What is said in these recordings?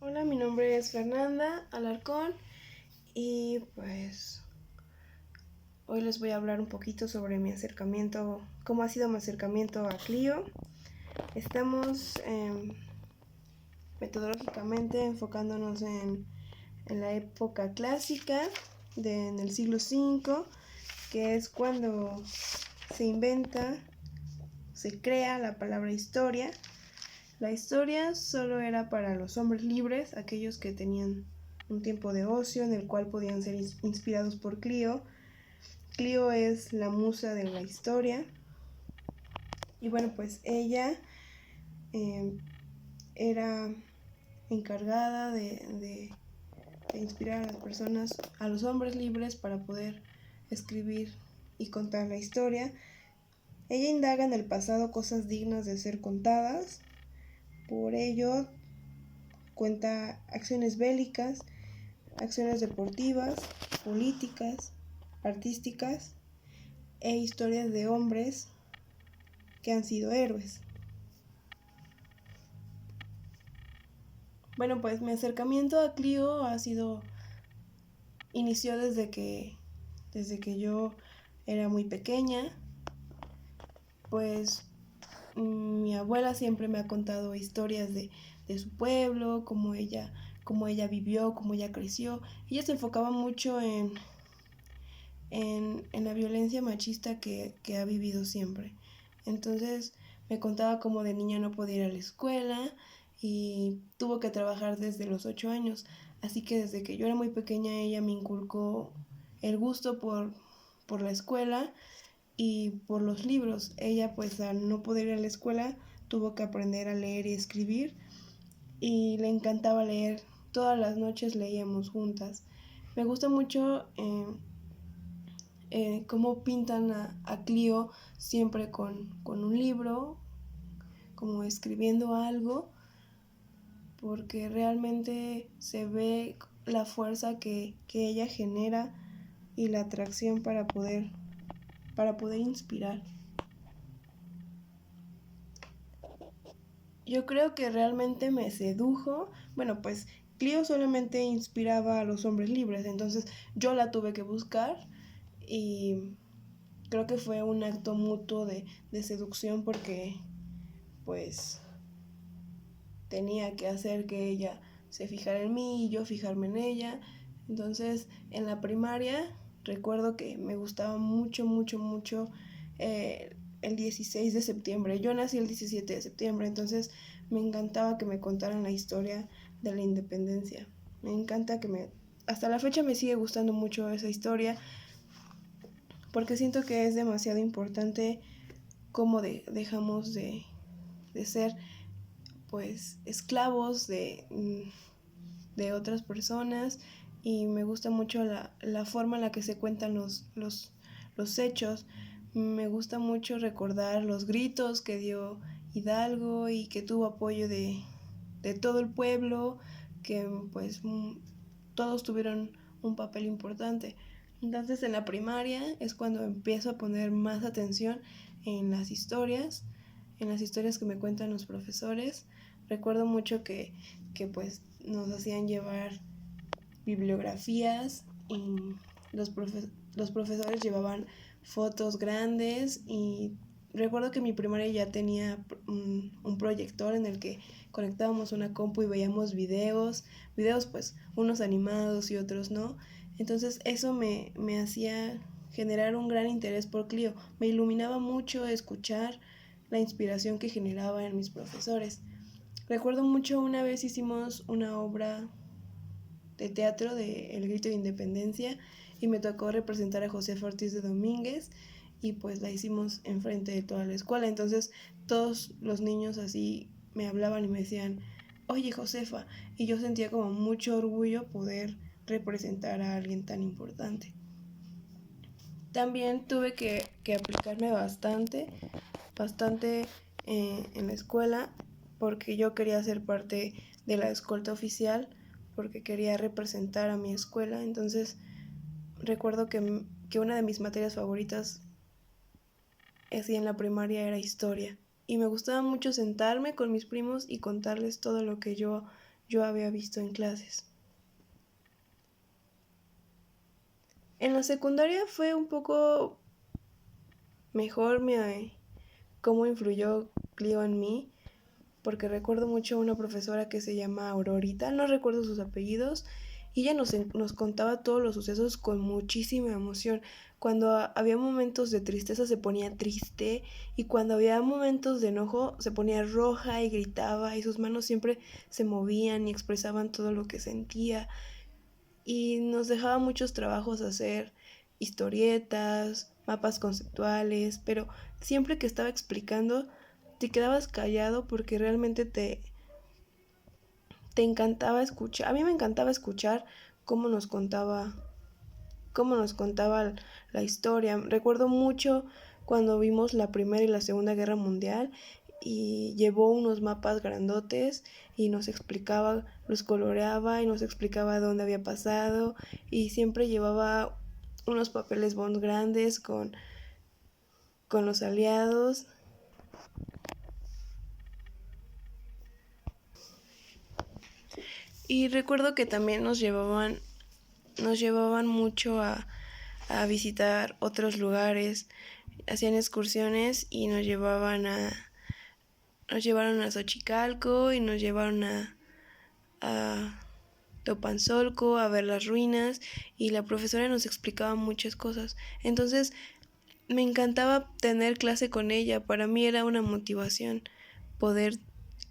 Hola, mi nombre es Fernanda Alarcón y pues hoy les voy a hablar un poquito sobre mi acercamiento, cómo ha sido mi acercamiento a Clio. Estamos metodológicamente enfocándonos en la época clásica, en el siglo V, que es cuando se inventa, se crea la palabra historia. La historia solo era para los hombres libres, aquellos que tenían un tiempo de ocio en el cual podían ser inspirados por Clio. Clio es la musa de la historia. Y bueno, pues ella eh, era encargada de inspirar a las personas, a los hombres libres, para poder escribir y contar la historia. Ella indaga en el pasado cosas dignas de ser contadas. Por ello cuenta acciones bélicas, acciones deportivas, políticas, artísticas e historias de hombres que han sido héroes. Bueno, pues mi acercamiento a Clio inició desde que yo era muy pequeña. Pues mi abuela siempre me ha contado historias de su pueblo, cómo ella vivió, cómo ella creció. Ella se enfocaba mucho en la violencia machista que ha vivido siempre. Entonces me contaba cómo de niña no podía ir a la escuela y tuvo que trabajar desde los 8 años. Así que desde que yo era muy pequeña ella me inculcó el gusto por la escuela y por los libros. Ella pues al no poder ir a la escuela tuvo que aprender a leer y escribir y le encantaba leer. Todas las noches leíamos juntas. Me gusta mucho cómo pintan a Clio siempre con un libro, como escribiendo algo, porque realmente se ve la fuerza que ella genera y la atracción para poder inspirar. Yo creo que realmente me sedujo. Bueno, pues Clio solamente inspiraba a los hombres libres, entonces yo la tuve que buscar y creo que fue un acto mutuo de seducción porque pues tenía que hacer que ella se fijara en mí y yo fijarme en ella. Entonces en la primaria recuerdo que me gustaba mucho, mucho, mucho el 16 de septiembre. Yo nací el 17 de septiembre, entonces me encantaba que me contaran la historia de la independencia. Me encanta hasta la fecha me sigue gustando mucho esa historia porque siento que es demasiado importante cómo dejamos de ser pues esclavos de otras personas y me gusta mucho la forma en la que se cuentan los hechos. Me gusta mucho recordar los gritos que dio Hidalgo y que tuvo apoyo de todo el pueblo, que pues todos tuvieron un papel importante. Entonces en la primaria es cuando empiezo a poner más atención en en las historias que me cuentan los profesores. Recuerdo mucho que pues nos hacían llevar bibliografías y los profesores llevaban fotos grandes y recuerdo que mi primaria ya tenía un proyector en el que conectábamos una compu y veíamos videos pues unos animados y otros no. Entonces eso me hacía generar un gran interés por Clio. Me iluminaba mucho escuchar la inspiración que generaba en mis profesores. Recuerdo mucho una vez hicimos una obra de teatro de El Grito de Independencia y me tocó representar a José Ortiz de Domínguez y pues la hicimos enfrente de toda la escuela. Entonces todos los niños así me hablaban y me decían, oye Josefa, y yo sentía como mucho orgullo poder representar a alguien tan importante. También tuve que aplicarme bastante en la escuela porque yo quería ser parte de la escolta oficial, porque quería representar a mi escuela. Entonces recuerdo que una de mis materias favoritas así en la primaria era historia y me gustaba mucho sentarme con mis primos y contarles todo lo que yo yo había visto en clases. En la secundaria fue un poco mejor cómo influyó Clio en mí, porque recuerdo mucho a una profesora que se llama Aurorita, no recuerdo sus apellidos, y ella nos contaba todos los sucesos con muchísima emoción. Cuando había momentos de tristeza se ponía triste, y cuando había momentos de enojo se ponía roja y gritaba, y sus manos siempre se movían y expresaban todo lo que sentía. Y nos dejaba muchos trabajos hacer, historietas, mapas conceptuales, pero siempre que estaba explicando te quedabas callado porque realmente te encantaba escuchar. A mí me encantaba escuchar cómo nos contaba, cómo nos contaba la historia. Recuerdo mucho cuando vimos la Primera y la Segunda Guerra Mundial y llevó unos mapas grandotes y nos explicaba, los coloreaba y nos explicaba dónde había pasado, y siempre llevaba unos papeles bond grandes con los aliados. Y recuerdo que también nos llevaban mucho a visitar otros lugares, hacían excursiones y nos llevaron a Xochicalco y nos llevaron a Topanzolco a ver las ruinas, y la profesora nos explicaba muchas cosas. Entonces me encantaba tener clase con ella, para mí era una motivación poder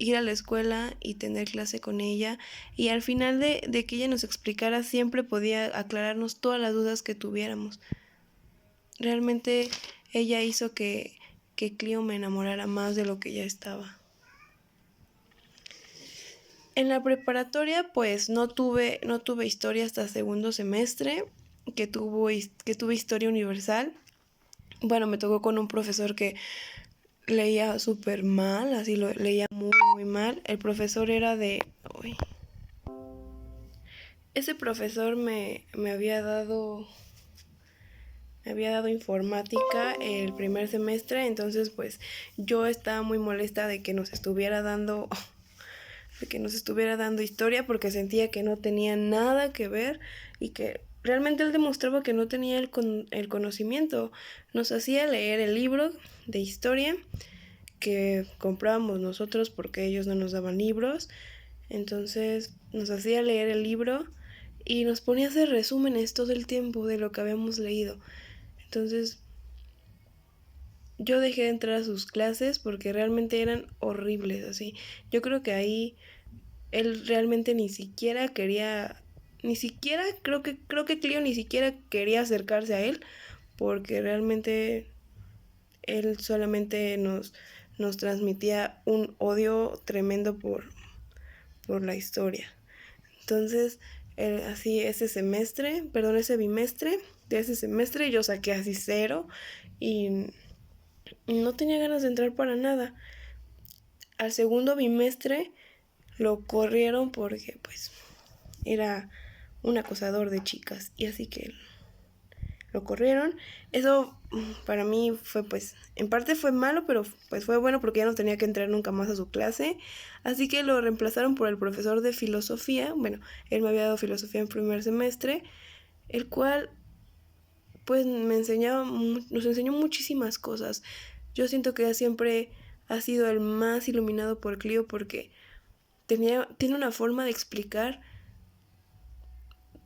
ir a la escuela y tener clase con ella, y al final de que ella nos explicara siempre podía aclararnos todas las dudas que tuviéramos. Realmente ella hizo que Clio me enamorara más de lo que ya estaba. En la preparatoria pues no tuve historia hasta segundo semestre, que tuve historia universal. Bueno, me tocó con un profesor que leía súper mal, así lo leía muy, muy mal. El profesor era de... Uy. Ese profesor me había dado informática el primer semestre, entonces pues yo estaba muy molesta de que nos estuviera dando historia, porque sentía que no tenía nada que ver y que realmente él demostraba que no tenía el conocimiento. Nos hacía leer el libro de historia que comprábamos nosotros porque ellos no nos daban libros. Entonces nos hacía leer el libro y nos ponía a hacer resúmenes todo el tiempo de lo que habíamos leído. Entonces yo dejé de entrar a sus clases porque realmente eran horribles, así. Yo creo que ahí él realmente creo que Clio ni siquiera quería acercarse a él, porque realmente él solamente nos transmitía un odio tremendo por la historia. Entonces, ese bimestre de ese semestre yo saqué así 0 y no tenía ganas de entrar para nada. Al segundo bimestre lo corrieron porque pues era un acosador de chicas, y así que lo corrieron. Eso para mí fue, pues, en parte fue malo, pero pues fue bueno porque ya no tenía que entrar nunca más a su clase. Así que lo reemplazaron por el profesor de filosofía. Bueno, él me había dado filosofía en primer semestre, el cual pues nos enseñó muchísimas cosas. Yo siento que siempre ha sido el más iluminado por Clio, porque tiene una forma de explicar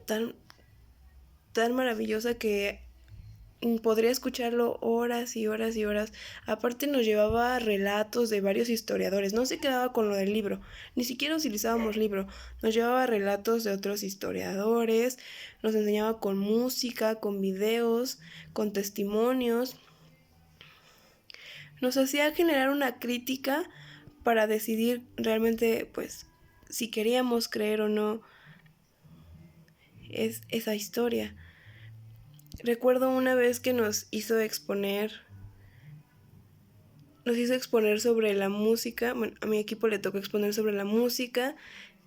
tan, tan maravillosa que podría escucharlo horas y horas y horas. Aparte nos llevaba relatos de varios historiadores, no se quedaba con lo del libro, ni siquiera utilizábamos libro, nos llevaba relatos de otros historiadores, nos enseñaba con música, con videos, con testimonios, nos hacía generar una crítica para decidir realmente pues si queríamos creer o no esa historia. Recuerdo una vez que nos hizo exponer sobre la música. Bueno, a mi equipo le tocó exponer sobre la música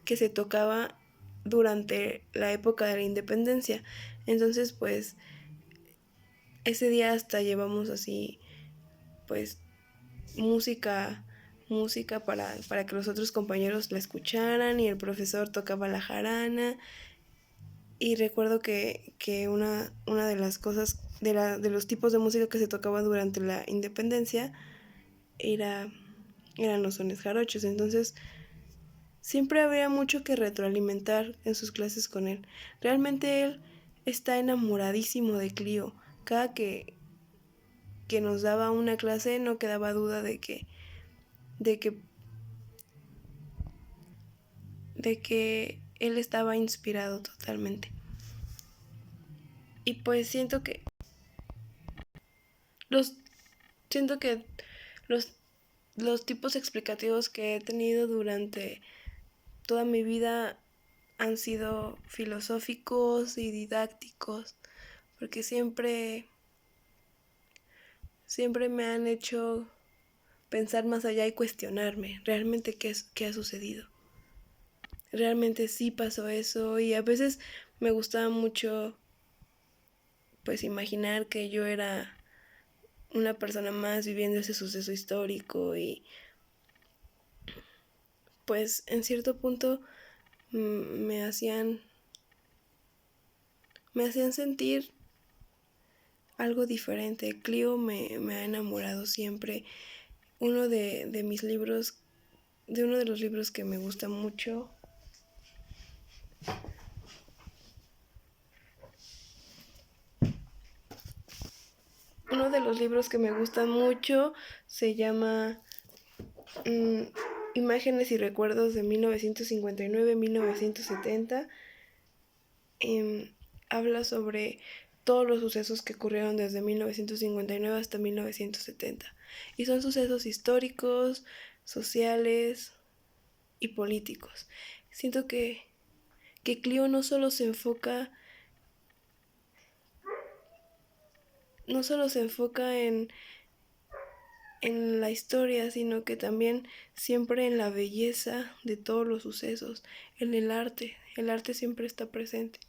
que se tocaba durante la época de la independencia. Entonces, pues, ese día hasta llevamos así, pues, música música para que los otros compañeros la escucharan y el profesor tocaba la jarana. Y recuerdo que una de las cosas, de los tipos de música que se tocaba durante la independencia era, eran los sones jarochos. Entonces siempre había mucho que retroalimentar en sus clases con él. Realmente él está enamoradísimo de Clio. Cada que nos daba una clase no quedaba duda de que, de que él estaba inspirado totalmente. Y pues los, siento que los, los tipos explicativos que he tenido durante toda mi vida han sido filosóficos y didácticos, porque siempre me han hecho pensar más allá y cuestionarme realmente qué ha sucedido. Realmente sí pasó eso y a veces me gustaba mucho pues imaginar que yo era una persona más viviendo ese suceso histórico y pues en cierto punto me hacían sentir algo diferente. Clio me ha enamorado siempre. De mis libros, de uno de los libros que me gusta mucho, uno de los libros que me gustan mucho se llama Imágenes y Recuerdos de 1959-1970. Habla sobre todos los sucesos que ocurrieron desde 1959 hasta 1970. Y son sucesos históricos, sociales y políticos. Siento que Clio no solo se enfoca en la historia, sino que también siempre en la belleza de todos los sucesos, en el arte. El arte siempre está presente.